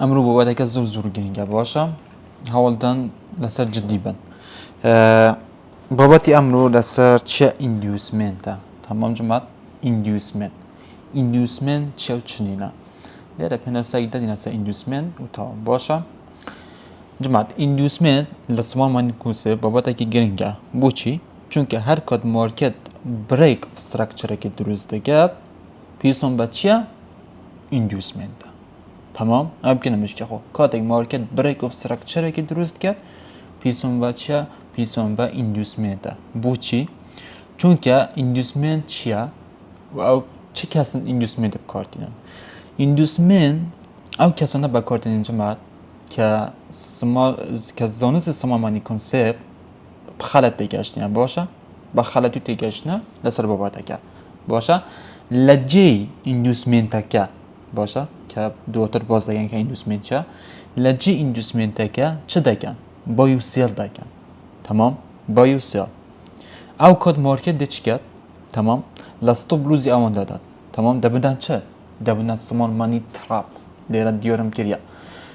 امرو بابا که زور گرینگه باشه حالدن لسر جدی بن بابتی امرو لسر چه اندیوسمنته تمام جماعت اندیوسمنت چه و چنینه لیره پناسه ایده دینسه اندیوسمنت و تمام باشه جماعت اندیوسمنت لسمان مانی کنسه بابتی که گرینگه بو چی؟ چونکه هر کد مارکت بریک of structure که درست دگد پیسون با چیه؟ اندیوسمنت تمام؟ اب که نمیشه خب کاتک مارکت بریک of structure که درست کرد پیسون با چیه؟ پیسون با اندیوسمنت بو چی؟ چونکه اندیوسمنت چیه؟ و او چه کسان اندیوسمنت بکارتینن؟ اندیوسمنت او کسانه بکارتینن جماعت که زانست سمامانی کنسپت بخلط دیگشتینه باشه بخلطی دیگشتینه لسر بابا تکه باشه لجی اندیوسمنت که باشه که دوتر باز دگن که اندیوسمنت چه لجی اندیوسمنت که چه دگن بایو سیل دگن تمام بایو سیل او کد مارکت ده چی کرد تمام لاستو بلوزی آوان داد تمام دبودن چه دبودن سمال مانی تراب لیره دیارم کریا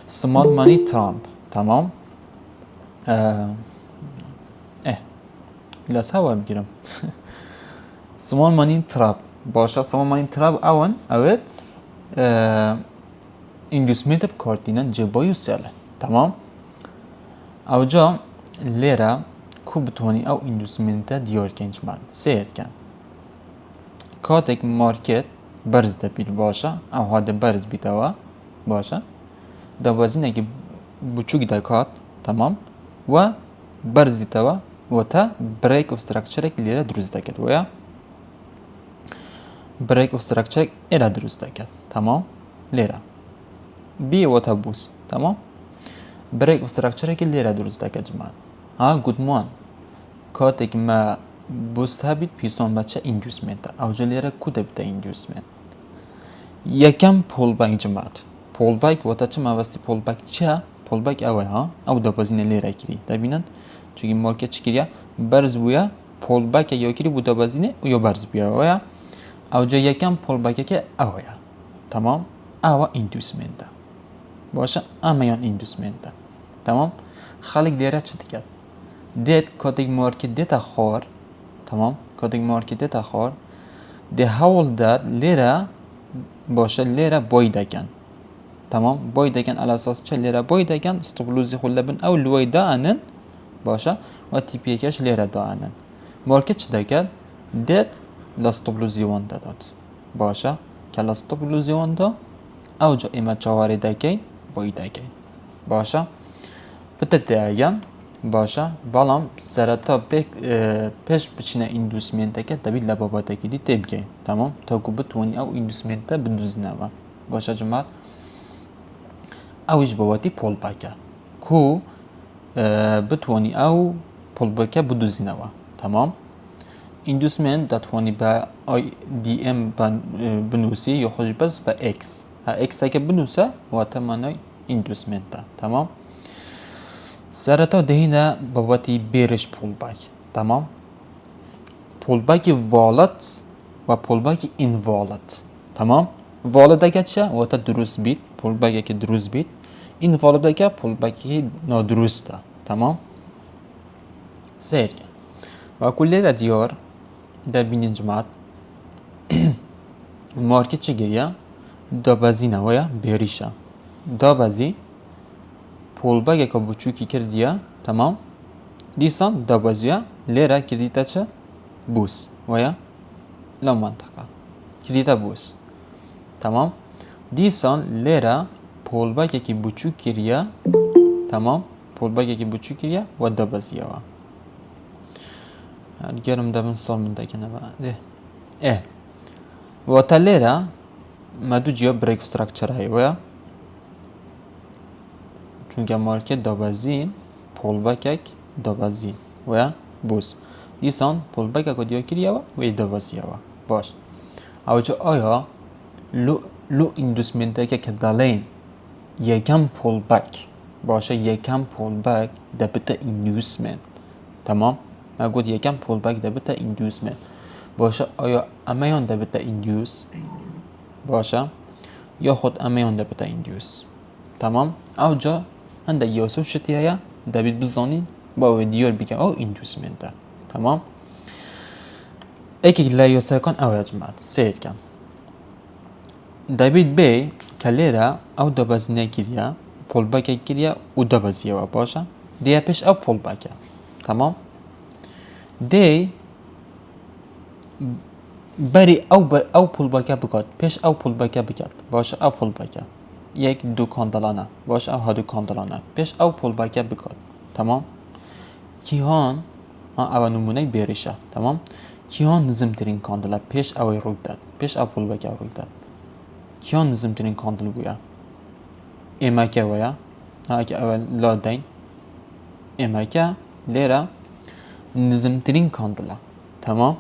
سمال مانی ترامپ تمام لاس هوا بگیرم سمال مانی تراب باشه سمال مانی تراب آوان اوت اندیوسمنت بکارتینن جبایو سیله تمام او جا لیره کو بتوانی او اندیوسمنت دیار کنج من سیر کن کاتک مارکت برز دبید باشه او هاده برز بیتوا باشه دوازینه که بچوکی دکات تمام و برز دیتوا و تا بریک of structure که لیره درست دکت ویا بریک of structure ایره درست دکت تمام لیره بی و تا بوس تمام بریک of structure که لیره درست دکت جماعت ها گودمان کاتک ما بوس هبید پیسون بچه اندیوسمنت او جلیره کده بده اندیوسمنت یکم پول بانک جماعت پول بانک و تا چه مواسطی پول بانک چه پول بانک اوه ها او دابازینه لیره کری دبینن چونکه مارکت چی کریا برز بویا پول بانک یا کری بو دابازینه و یا برز بویا اوه او جا یکم پول بانک که اوه تمام اوه اندیوسمنت باشه امیان اندیوسمنت تمام خالق لیره چه دکت دید کاتک مارکت دیتا خور تمام کاتک مارکت دیتا خور ده حول داد لیره باشه لیره بای دکن تمام بای دکن على اساس چه لیره بای دکن استقلوزی خود لبن او لوی دانن باشه و تی پی کش لیره دانن مارکت چه دکن دید لاستقلوزی وان داد باشه که لاستقلوزی وان دا او جا ایمه چواری دکن بای دکن باشه بتده ایم باشه بالام سرتا پیش بچینه اندیوسمنت که دبیر لبابات که دی تبگه تمام تا کو بتونی او اندیوسمنت بدوزنه و باشه جماعت اویش باباتی پول باکه کو بتونی او پول باکه بدوزنه و تمام اندیوسمنت دتوانی با آی دی ام بنوسی یا خوش بس با اکس اکس که بنوسه و تمنای اندیوسمنت تمام سرتا دهینه بابتی بیرش پول باک تمام پول باکی والت و پول باکی این والت تمام والت اگه چه و تا درست بید پول باکی که درست بید این والت اگه پول باکی نادرسته تمام سیر کن و کلی را دیار در بینین جماعت مارکت چه گریه دابازی نویا بیریشه دابازی پول باگه که بچوکی کردیه تمام دیسان دابازیه لیره کردیتا چه بوس ویا لو منطقه کردیتا بوس تمام دیسان لیره پول باگه که بچوک کردیه تمام پول باگه که بچوک کردیه و دابازیه و گرم دبن سال من دکنه ده و تا لیره مدو جیا بریک استراکچر های ویا چونکه مارکت دابازین پول باکک دابازین و بوس دیسان پول باکک و دیا کریه و دابازیه و باش او جا آیا لو اندیوسمنت که دالین یکم پول باک باشه یکم پول باک دبته اندیوسمنت تمام ما گفت یکم پول باک دبته اندیوسمنت باشه آیا امیان دبته اندیوس باشه یا خود امیان دبته اندیوس تمام او جا هنده یاسو شتی هیا دبید بزانین با دیار بگم او اندوسمنت تمام ایکی لا یاسو کن او اجماعت سیر کن دبید بی کلیرا او دبازنه گیریا پول باکه گیریا و دبازیه و باشا دیه پیش او پول باکه تمام دی بری او پول باکه بکات پیش او پول باکه بکات باشه او پول باکه یک دو کاندلانه باشه او ها دو کاندلانه پیش او پول باکه بکات تمام کیهان او نمونه بیریشه تمام کیهان نظم ترین کاندلا پیش او روی داد پیش او پول باکه روی داد کیهان نظم ترین کاندل بویا اما که ویا اگه اول لادین اما که لیرا نظم ترین کاندلا تمام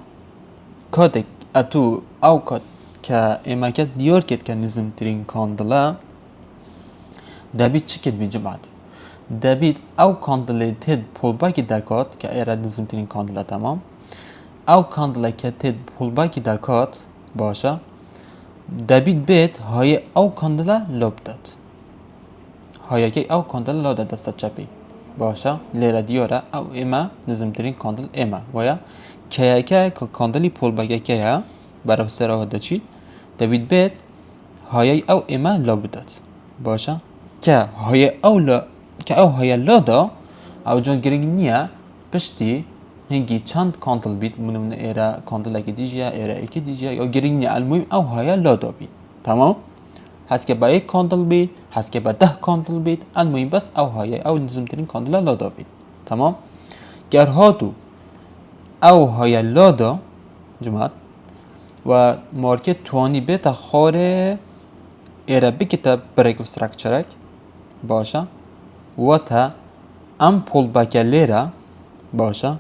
کاتک اتو او کات که اما که دیار کت که نظم ترین کاندلا دبید چی کت بیجه بعد دبید او کاندلا تد پول باکی دکات که ایراد نظم ترین کاندلا تمام او کاندلا که تد پول باکی دکات باشه دبید بیت های او کاندلا لب داد های که او کاندلا لب داد دست چپی باشه لیرا دیاره او اما نظم ترین کاندل اما ویا که کاندلی پول باکی که برای سر آهده چی دبید بیت های او اما لب داد باشه که های او لا دا او جان گرینگ نیا پشتی هنگی چند کاندل بید من ایرا کاندل اکی دیجیا ایرا اکی دیجیا یا گرینگ نیا المهم او های لا دا بید تمام هست که با یک کاندل بید هست که با 10 کاندل بید المهم بس او های او نظم ترین کاندل لا دا بید تمام گر هاتو او های لا دا جماعت و مارکت توانی بیت خاره ایرا بکتا بریک و سترکچرک باشه و تا ام پول باک لیرا باشه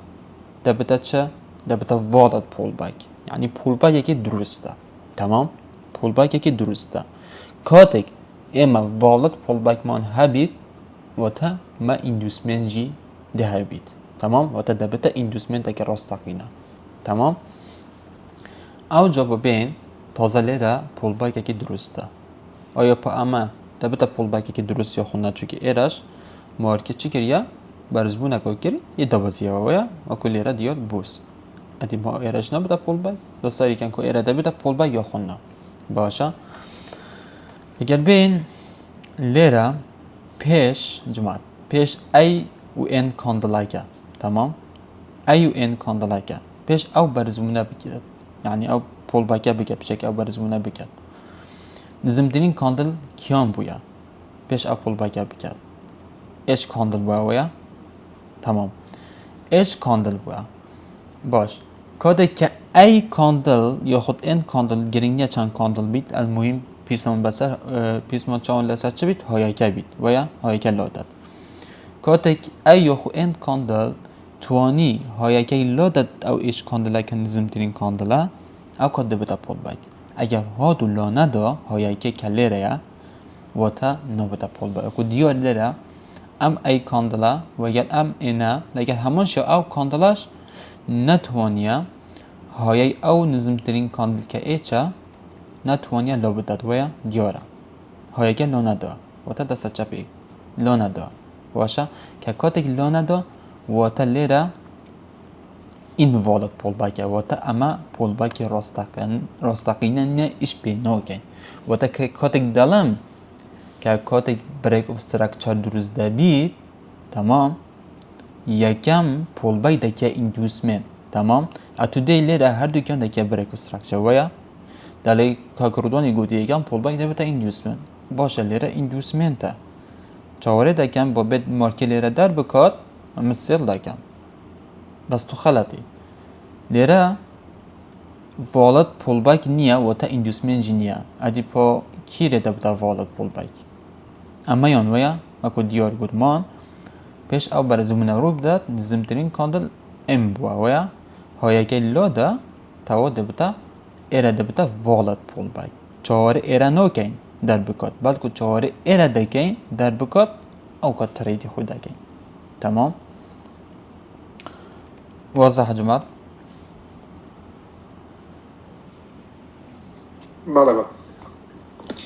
دبتا چه دبتا والد پول باک یعنی پول باک یکی درسته تمام پول باک یکی درسته کاتک اما والد پول باک من هبید و تا ما اندوسمنت جی ده هبید تمام و تا دبتا اندوسمنت که راستقینه تمام او جواب بین تازه لیرا پول باک یکی درسته آیا پا اما دبتا پول باک یکی درست یا خونه چون که ایرش مارکت چی کریا برزبون اکو کری یه دوازیه ویا اکو لیرا دیاد بوس ادی ما ایرش نبوده پول باک دوستاری کن که ایره دبتا پول باک یا خونه باشه اگر بین لیرا پیش جماعت پیش ای و این کاندلاکه تمام ای و این کاندلاکه پیش او برزبونه بگیرد یعنی او پول باکه بگیرد بشک او برزبونه بگیرد نظم ترین کاندل کیان بویا پیش او پول باکه بگیرد اچ کاندل بویا تمام اچ کاندل بویا باش کاده که ای کاندل یا خود این کاندل گرینگی چند کاندل بید المهم پیسمان بسر پیسمان چاون لسر چه بید هایی که بید ویا هایی که لادد کاده که ای یا خود این کاندل توانی هایی که لادد او اچ کاندل که نظم ترین کاندله او کاده بتا پول باید اگر ها دو لا ندا هایی که کلیره یا و تا نو بتا پول باید اکو دیار لیره ام ای کاندلا و یا ام اینا لیکن همون شو او کاندلاش نتوانیا های او نظم ترین کاندل که ایچا نتوانیا لو بداد ویا دیاره های که لو ندا و تا دست چپی لو ندا واشه که کاتک لو ندا و تا لیره این والد پول باکه و تا اما پول باکه راستقینه نه ایش بی نوکن و تا که کاتک دلم که کاتک بریک اف سترکچر درست بید تمام یکم پول باک دکه اندوسمنت تمام اتو دی لیره هر دوکان دکه بریک اف سترکچر ویا دلی کاکردانی گودی یکم پول باک دبتا اندوسمنت باشه لیره اندوسمنته چهاره دکم با بید مارکی لیره در بکات مثل دکم بس تو خلطی لیره والد پول باک نیا و تا اندوسمنت جی نیا ادی پا کیره دبتا والد پول باک اما یان ویا اکو دیار گودمان پیش او برای زمونه رو بداد نظم ترین کاندل ام بوا ویا هایی که لا دا تاو دبتا ایره دبتا والد پول باک چهار ایره نو کن در بکات بلکه چهار ایره دکن در بکات او که تریدی خود دکن تمام واضح جماعت بله بله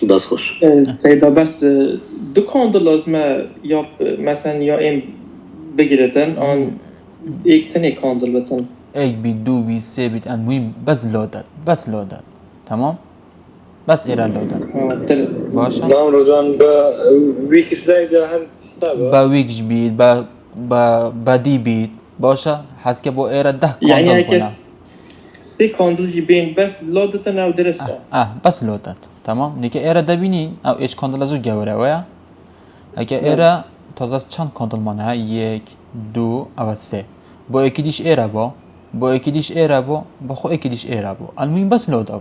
بس خوش سيدا بس دو كاندل لازمه يا مثلا يا ام بگیرتن آن یک تنه کاندل بتن یک بید دو بید سه بید المهم بس لودت تمام بس ایره لودت باشه نام روزان با ویکش دایده هر حسابه با ویکش بید با دی بید باشه هست که با ایره 10 يعني کاندل هيك کنه سي كاندل جيبين بس لودتن او درسته بس لودت تمام دیگه ایره دبینین او ایش کاندل ازو گوره ویا اگه ایره تازه از چند کاندل مانه یک دو او سه با یکی دیش ایره با یکی دیش ایره با خو یکی دیش ایره المهم بس لوده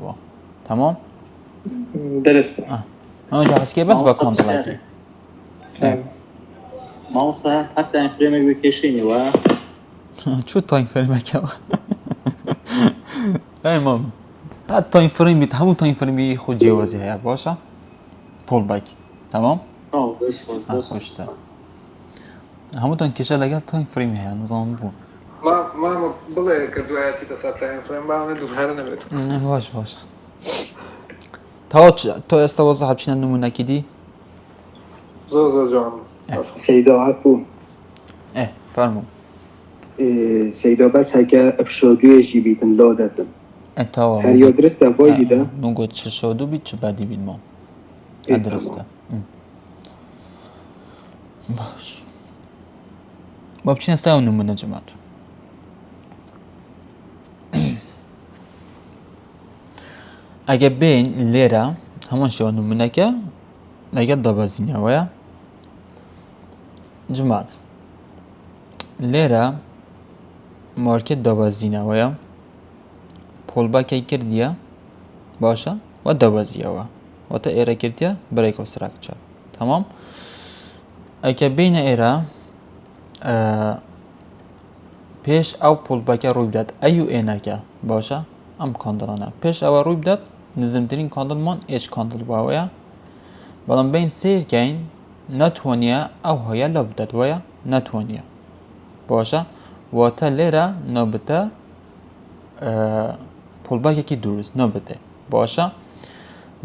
تمام درسته اونجا هست که بس با کاندل اکی ماوسا حتى این فريمك بكيشيني و چو تایم فریم که امام حتی تایم فریم بیت همون تایم فریمی خود جوازی هیا باشه پول بک تمام بس خوش سر همون تایم کشه لگه تایم فریمی هیا نظام بون ما بله کردوهای سی تسارتایم فریم با من دوباره نمیتونم باش تو استوازه حبچین نمونه کدی زو جوان سيدا عفو فرمون سيدا بس هكا بشودو جيبيتن لودتن انتوا هر يا درسته بايدي ده نقول چه شادو بید چه بدی بید ما إيه درسته باش با بچین استاو نمونه جماعت اگه بین لیره همون شو نمونه که اگه دابازینه ویا جماعت لیره مارکت دابازینه ویا پول باکی کردیه باشه و دوازیه و تا ایره کردیه بریک و استراکچر تمام اگه بین ایره پیش او پول باکی روی بداد ایو اینه که باشه ام کاندلانه پیش او روی بداد نزمترین کاندل من ایش کاندل باویا بلان بین سیر کن نتوانیه او هیا لبداد ویا نتوانیه باشه و تا لیره نبته پول باکی که درست نبته باشه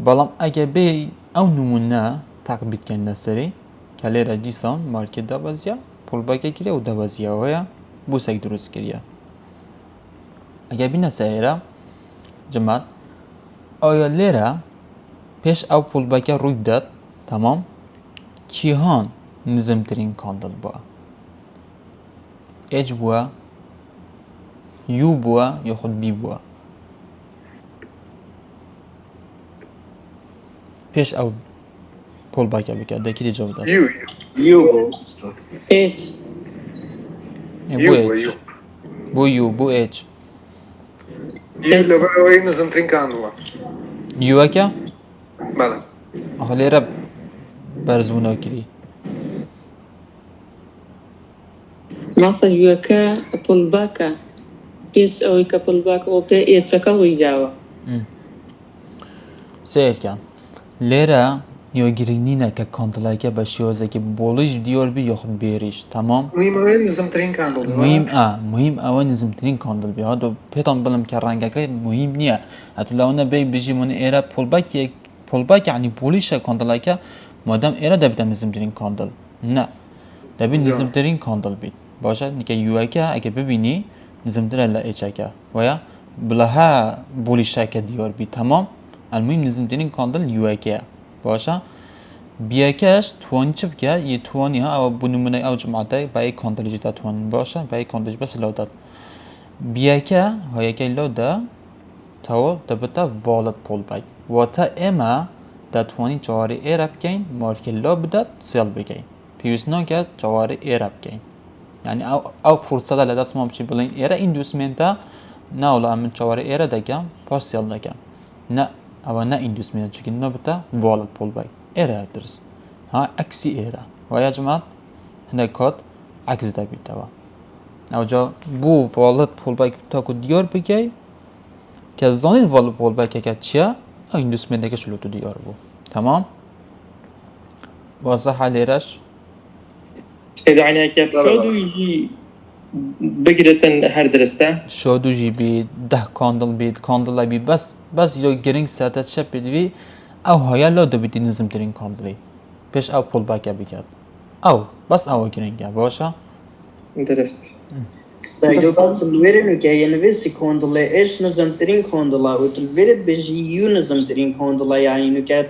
بلام اگه بی او نمونه تقبیت کنده سری که لیره دیسان مارکت دوازیه پول باکی کریه و دوازیه ویا بوسک درست کریه اگه بینه سیره جماعت آیا لیره پیش او پول باکی روی داد تمام کیهان نظمترین کاندل با اج بوا یو بوا یا خود بی بوا پیش او پول باکی بکرد دکی دی جواب داد یو ايش بو یو بو اچ لبا وين نزمترين كاندلا یو اکا بله آخه لیره برزونا کری مثلا يوكا بول باكا إيش أو يكا بول باكا وبتا يتشكل ويجاوا سیر کن لیره یا گرینینه که کاندلایی که بشیازه که بولش دیار بی یا خود بیریش تمام مهم وين نزمترين كاندلا مهم اول نظمترین کاندل بیا دو پیتان بلم که رنگه که مهم نیه حتی لونه بی بجی من ایره پول باک یعنی بولیش کاندلایی که مادام ایره دبیدن نظمترین کاندل نه دبید نظمترین کاندل بید باشه نیکه یوه که اگه ببینی نظمتره لایچه که ویا بلها بولیشه که دیار بید تمام المهم نظمترین کاندل یوه که باشه بیاکش توانی چه بکه یه توانی ها او بنمونه او جمعته بای کاندلیجی دا توان باشه بای کاندلیج بس لوداد بیاکه های که لوده تاول دبتا والد پول بای و تا اما دا توانی جواری ایراب کن مارکه لو بداد سیل بگین پیوسنا که جواری ایراب کن یعنی او فرصت لدست ما بچی بلین ایره ایندوسمنتا نه اولا امن جواری ایره دکم پاس سیل دکم نه او نه ایندوسمنتا چون نبتا والد پول بای ایره درست ها عکسی ایره و یا جماعت هنده کد عکس دا بید دوا او جا بو والد پول بای تا که دیار بگی که زانید والد پول بای که چیه او ایندوسمنتا که شلوتو دیار بو تمام واضح ایرش يعني هيك شادو يجي بگیرتن هر درسته شادو جی بید 10 کاندل بید کاندل بید بس یا گرینگ ساعتت شب بید ئەو هەیە لەو دەبیتی نزمترین کۆندڵی پێش ئەو پۆڵباکە بکات ئەو بەس ئەوە گرنگە باشە درست Saido bazıları nükayeni ve sikondula eş nazamtrin kondula utul verit beji yu nazamtrin kondula yani nükay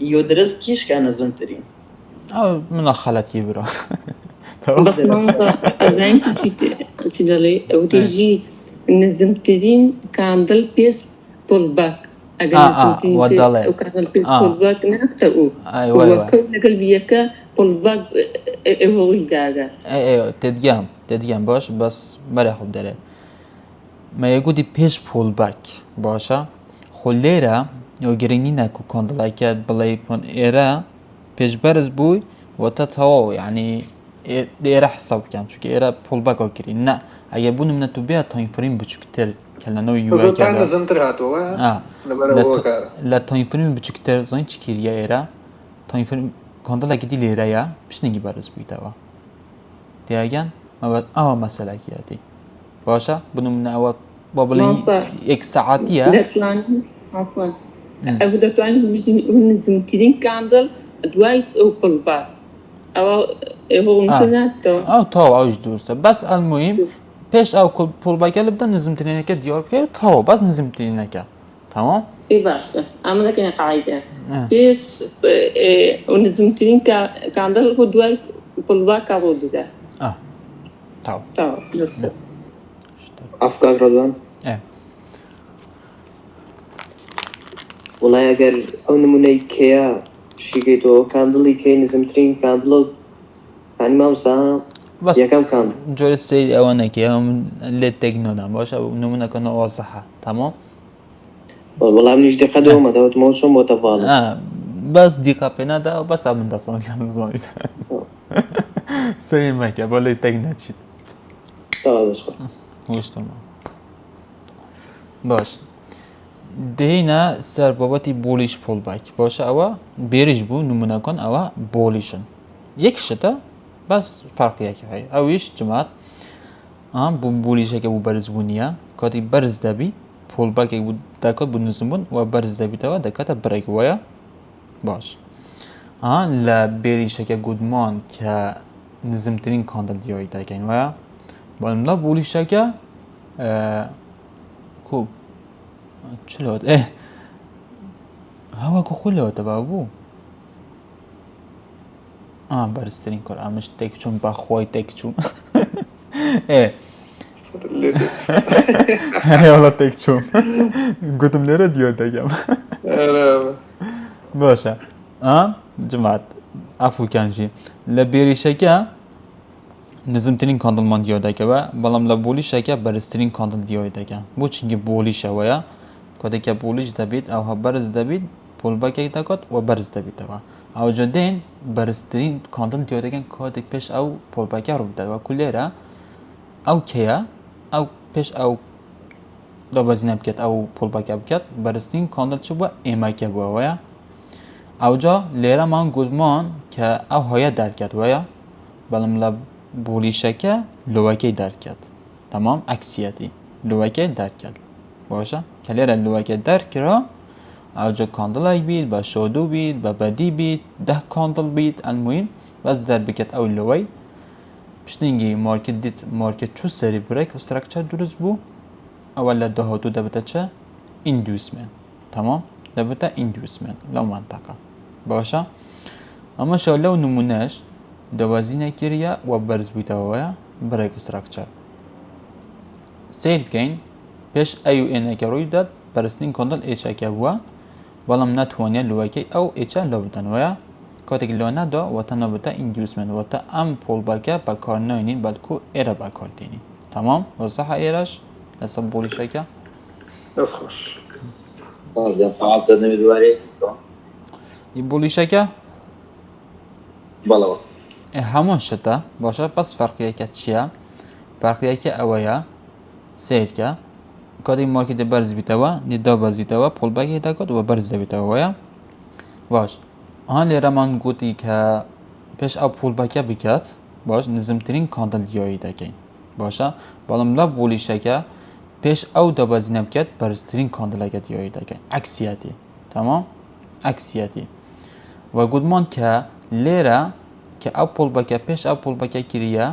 yodres kişka nazamtrin. ئەو منە خەلەتی برۆ بس مامسا أزاين تدلي أو تيجي نزمترين كاندل بيس بول باك ودلي. وكاندل بيس بول باك نفتقو أيوة أيوة وكل نقل بيكا بول باك هو يجاga أيوة تدگەم باش بەس بەرە خوب دەرێ ما یەگوتی پێش پۆڵباک باشە خۆ لێرە ئەو گرنگی ناکو کۆندڵاکات بڵێ ئێرە پێشبەرز بووی وەتە تەواو یعنی ئێرە حساب بکەم چونکە ئێرە پۆڵباکەوە کردی نا ئەگەر بوونم نەتو بێت تاینفرین بچووکتر کە لەنەوەی زۆرتان نزمتر هاتەوە لەبەرەوە کارە لە تاینفرین بچووکتر زۆنی چ کردیە ئێرە تاینفرین کۆندڵێکی لێرەیە پشتێکی بەرز بوویتەوە دیاگەن ئەوە مەسەلەکیەتی باشە بنمونە ئەوە بۆ بڵێ یەک سەعاتیە دەتوان عفوا ئەو دەتوانین بژین نزمترین کاندل دوای ئەو بول باک ئەوە هو ممکناتەوە ئەو تەواو ئەوش دوورسە بەس ئەلمویم پێش ئەو پۆڵباکە لە بدە نزمترینەکە دیار بکەیت تەواو بەس نزمترینەکە تەمام اي باشا عملنا كان قاعدة بيس ونزمترين كاندل هو دواي بول باك أبو ده تەواو تمام بس Afgan Radwan. والله اگر او نمونه کیا شیگه تو کاندلی که نزمترین کاندلو یعنی ما مثلا بەس یەکەم کاندل جۆرە سەیری ئەوانەکە ئەوم لێت تێک نۆدام باشە نمونەکەنە وەزەحە تەمام والله من يجدي قدوة ما دوت موسم متفاضل بەس دیقا پێ نادا و بەس من دەسڵکە زۆیت سەری مەکە بۆ لێ تێک نەچیت وشتەمە باش دێنە سەر بابەتی بۆلیش پۆڵباک باشە ئەوە بێریش بوو نمونەکەن ئەوە بۆلیشن یەکشتە بەس فەرقیەکی هەیە ئەویش جمات بوو بۆلیشەکە بوو بەرز بوو نییە کاتی بەرز دەبیت پۆڵباکێک بوو دەکات بوو نزمبوون و بەرز دەبیتەوە دەکاتە برێک وایە باش لە بێریشەکە گودمان کە نزمترین کاندل دیۆی دەکەین وایە بەڵام لە بۆلیشەکە کوب چلوت هەواکە خۆ لەوەتەبا بوو بەرزترین کۆر ئامش تێک چوون بەخوای تێک چوون هەرێوەڵە تێک چوون گوتم لێرە دیۆر دەگەم باشە جمات ئافوکانژی لە بێریشەکە نزمترین کاندڵمان دیۆ دەکەوە بەڵام لە بۆلیشەکە بەرزترین کاندڵ دیۆی دەکە بۆ چینگە بۆلیشەوەیە کۆدێکە بۆلیش دەبێت ئەوها بەرز دەبیت پۆڵباکێک دەکات و بەرز دەبیتەوە ئەوجە دێن بەرزترین کاندڵ دیۆ دەکەن کۆدێک پێش ئەو پۆڵباکە ڕوودەوە کولێرە ئەو کەیە ئەو پێش ئەو دەبەزینە بکات ئەو پۆڵباکە بکات بەرزترین کاندڵ چ بووە ئێمەکە بووەوەیە ئەوجا لێرەمان گوتمان کە ئەو هۆیە دەرکات وایە بەڵام لە بۆلیشەکە لۆوەکەی دەرکات تەمام ئەکسیەتی لۆوەکەی دەرکات باشە کە لێرە لۆوەکە دەرکرا ئەوجا کاندڵێک بیت بە شۆدوو بیت بە بەدی بیت 10 کاندڵ بیت ئەلموین بەس دەربکات ئەو لۆوەی پشتینگی مارکت دیت مارکت چوو سەری برێک ستراکچە دروست بوو ئەوە لە داهاتوو دەبێتە چە ئیندوسمنت تەمام دەبێتە ئیندوسمنت لەو مانتەقە باشە ئەمەشە لەو نمونەش دەوازینە کردە و بەرز بوویتەوەیە برێک ستراکچەر سیر بکەین پێش ئەو ئێنەکە ڕووی دەت بەرزترین کۆندڵ ئێچەکە بووە بەڵام ناتوانێت لۆوەکەی ئەو ئێچە لە بدەنەوەیە کاتێک لۆ نەدا وەتە نەبێتە ئیندوسمنت وەتە ئەم پۆڵباکە بەکار ناهێنین بەڵکو ئێرە بەکاردێنین تەمام وەزەحە ئێرەش لەسەر بۆلیشەکە دەست خۆش بۆلیشەکە بەڵەوە هەموو شتە باشە بەس فەرقیەکە چییە فەرقیەکە ئەوەیە سیرکە کاتی مارکێتە بەرز بیتەوە نیدا بەزیتەوە پۆڵباکی دەکات و بەرز دەبێتەوەیە باش لێرەمان گوتی کە پێش ئەو پۆڵباکە بکات باش نزمترین کاندڵ دیۆی دەکەین باشە بەڵام لە بۆلیشەکە پێش ئەو دەبەزینە بکات بەرزترین کاندڵەکە دیۆی دەکەین ئەکسیەتی تەمام عکسیتی و گودمان که لیره که اپل بکه پیش اپل بکه کریه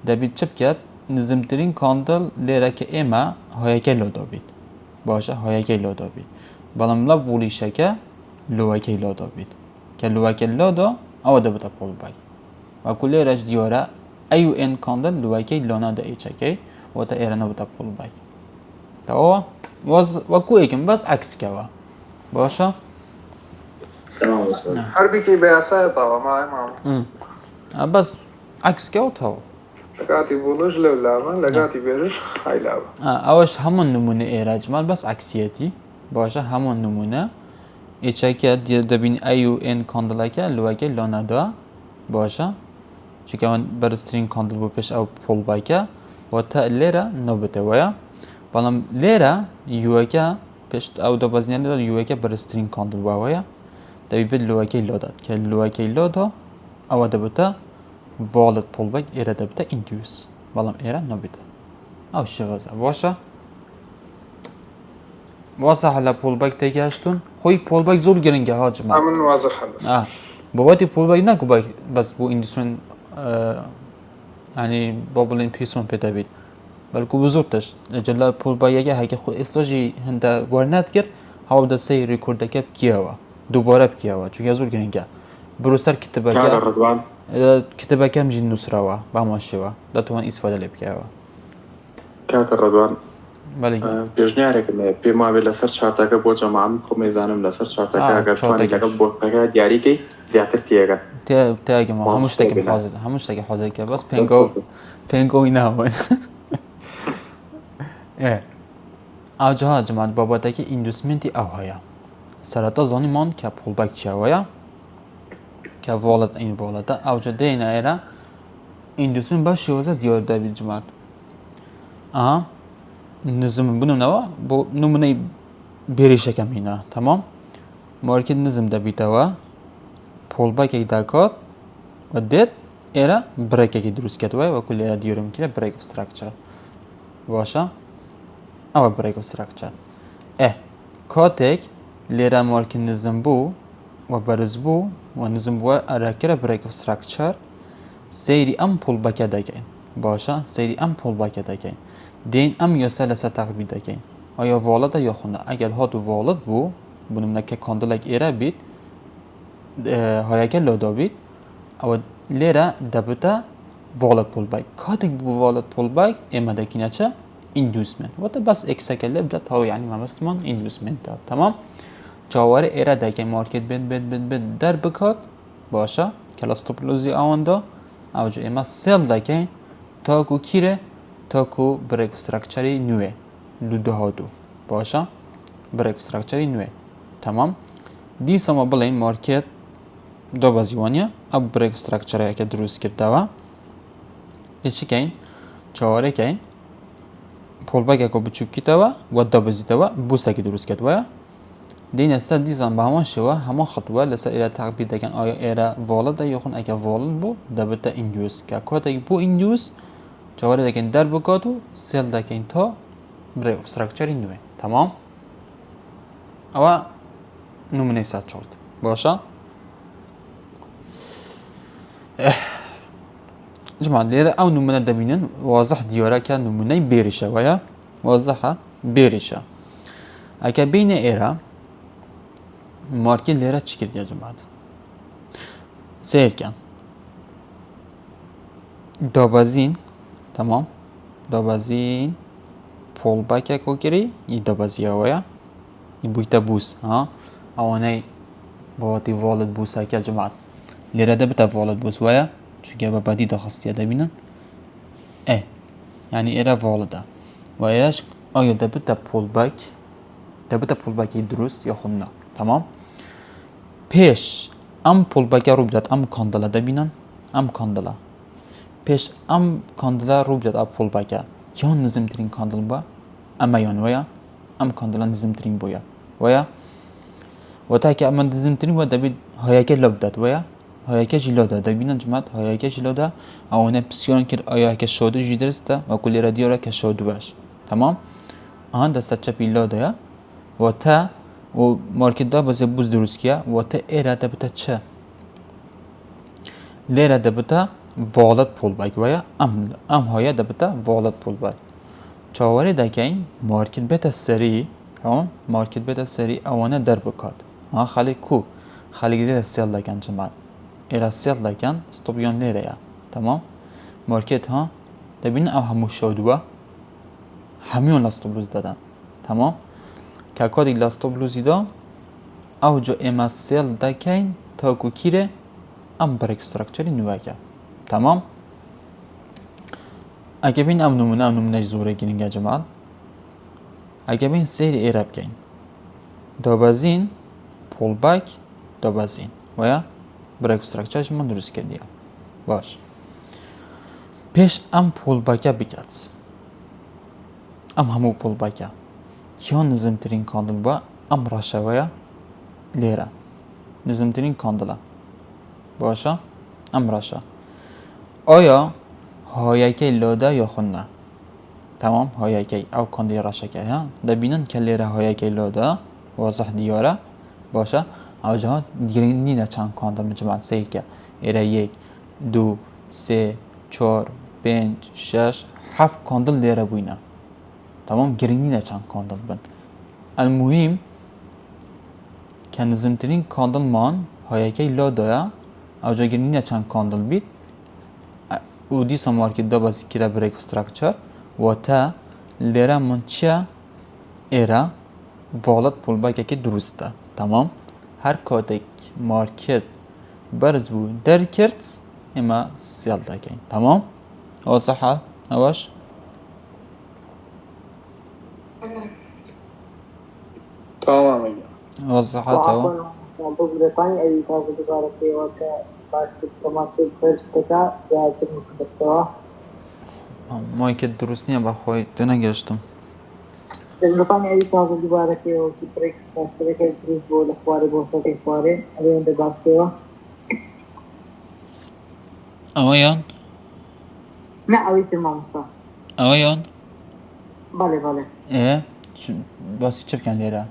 دبید چپ کرد نزمترین کاندل لیره که ایما هایکه لودا بید باشه هایکه لودا بید بلام لب بولیشه که لوکه لودا بید که لوکه لودا او دبتا پول بک و کلی رش دیاره ایو این کاندل لوکه لونا دا ایچه که و تا ایرانو بتا پول بک تا او و کوی کم بس عکس که باشه تمام استاد حربي كي بيعسى طبعا معي ماما بس عکس که تو لقاتي بولوج لو لعبة لقاتي بيرش هاي لعبة اوش همون نمونه ایره جمال بس عکسیتی باشه همون نمونه ایچه که دبین ایو این کاندل که لوکه لونا دا باشه چون من برسترین کاندل بو پیش او پول بایکه و تا لیره نوبته ویا بالام لیره یوکه پیش او دو بازنیان لیره یوکه برسترین کاندل ویا دبی بید لوکه لوداد که لوکه لودا او دبته والد پول بایک ایره دبته ایندیوس بالام ایره نوبته او شوازه باشه واسه حالا پول بایک تگهشتون خوی پول بایک زور گرنگه ها جماعت عمل واضح هذا باباتي بول باي ناكو باي بس بو اندسمن يعني بابلين بيسون بيتابيت بلكو بزورتش جلا بول باي يجي هيك خو استاجي هندا ورنات كر هاو دا سي ريكورد كاب كياوا دوباره بكياوا چون يزور گرنگا بروسر كتابه كتابه كام جين نسراوا باماشوا دا توان استفاده لبكياوا کاک ردوان بله پیشنهاد کنم پیما به لسر چهارتا که بود جمعم کمیزانم لسر چهارتا که اگر توانی لگه بود که دیاری که زیادتر تیگه تاگه ما همش تاگه حاضر که بس پینگو اینا هون او جها جماعت بابا که ایندوسمنتی او هایا سرطا زانی من که پول بک چی هایا که والد این والده او جا دینا ایره ایندوسمنت باش شوزه دیار دابید جماعت نظم بنو نوا بو نمونه بیریشه کم اینا تمام مارکت نظم دا بیتوا پول باک ای داکات و دید ایره بریک ای دروست کت و کل ایره دیورم که بریک اف سترکچر باشه او بریک اف سترکچر کاتک لیره مارکت نظم بو و برز بو و نظم بو ارکره بریک اف سترکچر سیری ام پول باک داکین باشه سیری ام پول باک داکین دین ام یا سلسه تقبیل دکین آیا والد یا خونه اگر هاتو والد بو بنمونه که کاندلک ایره بید هایی که لودا بید او لیره دبتا والد پول بایک کاتک بو والد پول بایک اما دکینه چه ایندوسمنت و تا بس اکسکه لبدت ها یعنی ممستمان ایندوسمنت داد تمام جاواره ایره دکین مارکت بید در بکات باشه کلاستوپلوزی آوندا او جو اما سل دکین تا کو کیره تاکو بریک استراکچری نوه لوده هادو باشه بریک استراکچری نوه تمام دی سما بلین مارکت دو بازیوانیه اب بریک استراکچری که دروست کرده و ایچی کین چهاره کین پول باگ اکو بچوب کیده و دو بازیده و بوسته که دروست کرده و دین است دیزان به همان شوا همان خطوه لسه ایره تقبیل دکن آیا ایره والد یا خون اگه والد بو دبتا ایندیوس که کاتا بو ایندیوس جواره دکن در بکاتو سیل دکن تا بریک استراکچری نوه تمام او نمونه سات چورد باشه جماعه لیره او نمونه دبینن واضح دیاره که نمونه بیریشه ویا واضحه بیریشه اگه بین ایره مارکت لیره چی کرد یا جماعه سیل کن دابازین تمام دابازین پول باک اکو کری ای دابازی آویا ای بویتا بوس اوانه باباتی والد بوس ها که جماعت لیره ده بتا والد بوس ویا چونکه باباتی داخستیه ده بینن یعنی ایره والده و ایرش آیا ده بتا پول باکی درست یا خونه تمام پیش ام پول باکی رو بداد ام کاندله ده بینن ام کاندله پیش ام کاندلا رو بداد اب پول باکه یا نظم ترین کاندل با اما یان ویا ام کاندلا نظم ترین بویا ویا و تا که اما نظم ترین و دبید هایی که لب ویا هایی که جلو داد دبینا جماعت هایی که جلو داد آونه پسیون کرد آیا که شده جی درسته و کلی رادیو را که شده باش تمام آن دست چپی لاده و تا و مارکت دا بس بوز دروست کیا و تا ایرا دبتا چه لیرا دبتا والد پول باگ ویا ام هایا دبتا والد پول باگ چاوری دکین مارکت بتا سری تمام مارکت بتا سری اوانه در بکات ها خالی کو خالی لیرا سیل دکن جمال ایرا سیل دکن استوبیان لیرا یا تمام مارکت ها دبین او همو شودوا همیون لاستوبلوز دادن تمام که کادی لاستوبلوزی دا او جو اما سیل دکین تا کو کیره ام برک استراکچری نوکه تمام اگه بین ام نمونه زوره گیرین جماعت اگه بین سری ایراب گین دوبازین پول باک دوبازین ویا برک استراکچرش من درست کردیم باش پیش ام پول باکه بکات ام همو پول باکه کیان نظم ترین کاندل با ام راشه ویا لیره نظم ترین کاندله باشه ام راشه آیا هایکی لاده یا خونه تمام هایکی او کاندی راشه که ها دبینن که لیره هایکی لاده واضح دیاره باشه او جا گرینی نه چند کاندل مجموعه سیر که ایره 1 2 3 4 5 6 7 کاندل لیره بوینه تمام گرینی نه چند کاندل بند المهم که نظمترین کاندل مان هایکی لاده او جا گرینی نه چند کاندل بید و دیسا مارکت دا بازی کرا بریک استراکچر و تا لیره من چه ایره والد پول باکه که درسته تمام هر کاتک مارکت برز بو در کرد اما سیال دکین تمام او صحه نواش تمام میگم او صحه تو بگرفتن ای تازه دوباره که وقت باشید مارکت فرستکا یا تنیس دکتر مارکت درست نیه بخوای تو نگشتم بگرفتن ای تازه دوباره که وقت بریک فرستکا درست بود خواره بوسه که خواره اون دباسته اویان نه اوی تمام است اویان بله بله اه باسی چه بکن لیره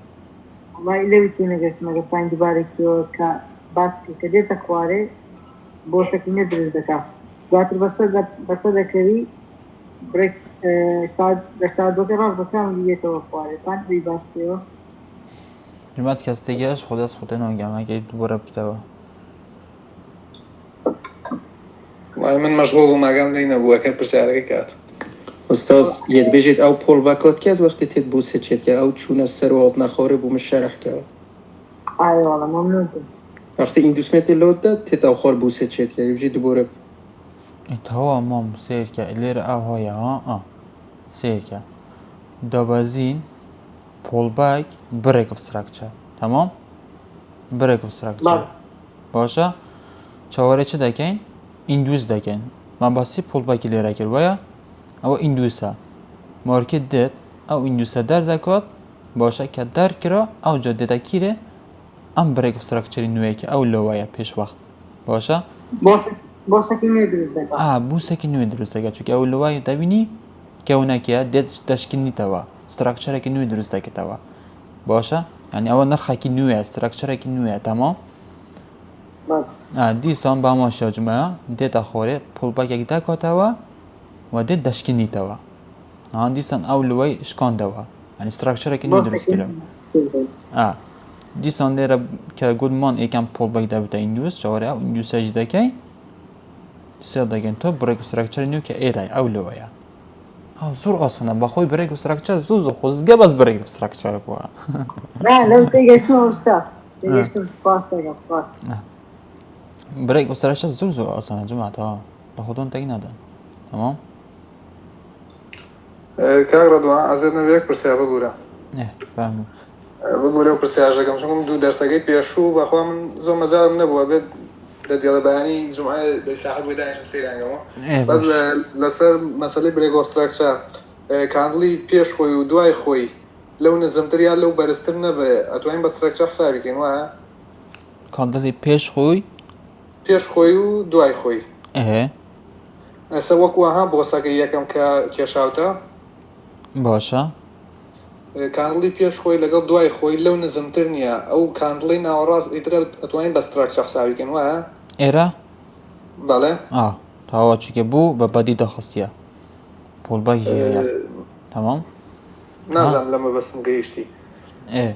وای لوی نگست مگه پنج دوباره که بس که دیتا خواره بوسه که ندرس دکا دواتر بسه دکوی بریک شاید دوکه راست بکنم دیگه تو خواره پنج بی باسته جمعت کستگیش خود از خود نگم اگه دوباره بکتبه من مشغول و مگم دی نبوه که پرسیارگی کرد استاز ید بجید او پول باکات کرد وقتی تید بوسه چید که او چون از سر و آب نخوره بوم شرح کرد آی والا ممنون وقتی این دوست میتی لود داد تید او خور بوسه چید که یوجی دوباره ایت هوا مام سیر که لیر او های ها سیر که دوبازین پول باک بریک استراکچر تمام بریک استراکچر باشه چهاره چه دکین ایندوز دکین من باسی پول باکی لیره کرد ویا او ایندوسا مارکت دید او ایندوسا در دکات باشه که در کرا او جا دیده کیره ام بریک استراکچری نوی که او لویا پیش وقت باشه بوسه که ندرس دکا بوسه که نوی درست دکا چون که او لویا دبینی که اونه که دید دشکنی توا استراکچره که نوی درست دکا توا باشه یعنی او نرخه که نوی استراکچره که نوی تمام دیسان با ما شجمه دیتا خوره پول باک یک دکا توا و دید دشکنی توا دیسان او لوی اشکان دوا یعنی استراکچره که نوی درست کرد دیسان لیره که گودمان ایکم پول باک دبتا ایندوس شواره او ایندوس اجده که سیل دکن تو بریک استراکچر نیو که ایرای او لویا زور آسانه بخوای بریک استراکچر زوزو خوزگه بس بریک استراکچر بوا نه لو تیگشتم استاد تیگشتم پاس دکا پاس بریک استراکچر زور آسانه جماعت بخودون تگ ندن تمام که ردوان ازت نبیک پرسیار بگوره نه فهمم بگوره و پرسیار جگم چون دو درسگی پیشو بخواه من زو مزارم نبوه بید دیالا بیانی جمعه به ساحت بوده اینجا سیر انگامو بس لسر مسئله بریک استراکچر کاندلی پیش خوی و دوای خوی لو نظمتر یا لو برستر نبه اتوین بس استراکچر حسابی کن واه کاندلی پیش خوی و دوای خوی سوق وها بوسه که یکم که شاوتا باشه کاندڵی پێش خۆی لەگەڵ دوای خۆی لەو نزمتر نییە ئەو کاندڵی ناوەڕاست ئیترە ئەتوانین بە ستراکچە حسابیکەن وایە ئێرە بەڵێ تاوا چکە بوو بە بەدی دەخستیە پۆڵبای ژێرە تەمام نازانم لەمە بەسم گەیشتی ئێ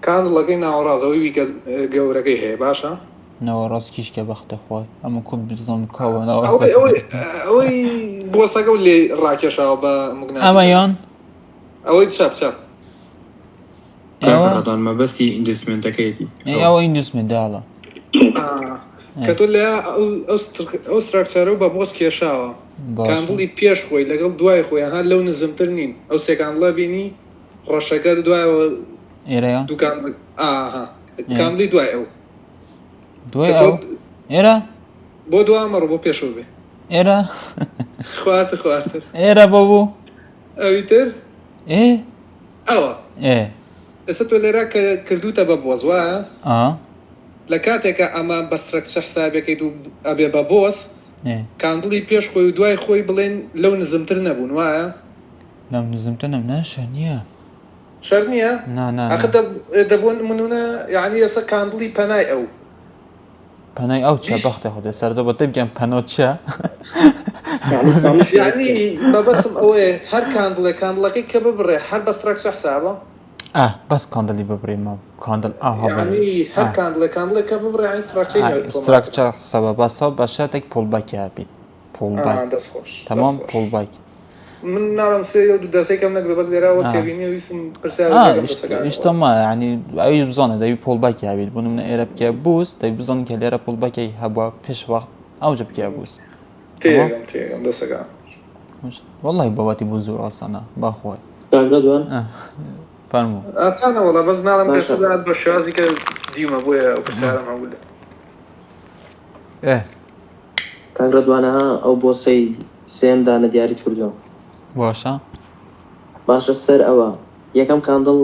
کاندڵەکەی ناوەڕاستەوەی ویکە گەورەکەی هەیە باشە ناوەڕاست کیشکە بەختە خۆی ئەمە کو بزانم کاوە ئەوەی بۆسەکە و لێ ڕاکێشاوە بە مگنە ئەمەیان ئەوەی چاپ چاپ کاکەڕادان مەبەستی ئینجسمنتەکەیەتی ئەوە ئیندوسمێنداڵە کە تۆ لە ئەو ستراکچەرە و بە بۆس کێشاوە کاندڵی پێش خۆی لەگەڵ دوای خۆی هەر لەو نزمتر نین ئەو سێ کاندڵە بینی ڕەشەکە دوایەوە ئێرەیە دوو کاندڵی دوای ئەو دوای ئەو ئێرە بۆ دوامەڕ بۆ پێشەوە بێ ئێرە خواتر ئێرە بۆ بوو ئەوی تر ئەوە ئێ ئێستا تۆ لێرە کە کردوتە بە بۆز وایە ئا لە کاتێکە ئەمە بە ستراکچە حسابەکەیت و ئەبێ بە بۆس کاندڵی پێش خۆی و دوای خۆی بڵێن لەو نزمتر نەبوون وایە لەم نزمتە نەشە نییە شەر نییە ناناخ دەبوون منونە یعنی ئێستا کاندڵی پەنای ئەو پەنای ئەو چە بەختە خۆدە سەردە بە تە بگەم پەنۆ چە یعنی بەبەسم ئەوەیە هەر کاندڵەکەی کە ببڕێ هەر بە ستراکچە حسابە بەس کاندڵی ببڕێمە کاندڵ هەر کاندڵەکە ببڕێ ئەین ستراکچە سەبە بەسە بە شاتێک پۆڵباکی هابیت پۆڵبای تەمام پۆڵباک من ناڵم سێ و دەرسێکم نەگرێ بەس لێرەوە تێبینی ویسم پرسیشتەمە ینی ئەوی بزانە دەوی پۆڵباکی هابیت بوون منە ئێرە بکە بووس دەی بزان کە لێرە پۆڵباکی هەبووە پێش وەخت ئەوجە بکە بووس تێگەم دەسەکان وەڵی بەواتی بوو زۆر ئاسانە باخۆی فەرموو ئاتانەوەڵە بەس ناڵم پێشدات بە شازی کە دیمە بۆیە ئەو پرسیارم هەبوو کاگرە دوانەها ئەو بۆسەی سێمدانە دیاریت کردووە باشە باشە سەر ئەوە یەکەم کاندڵ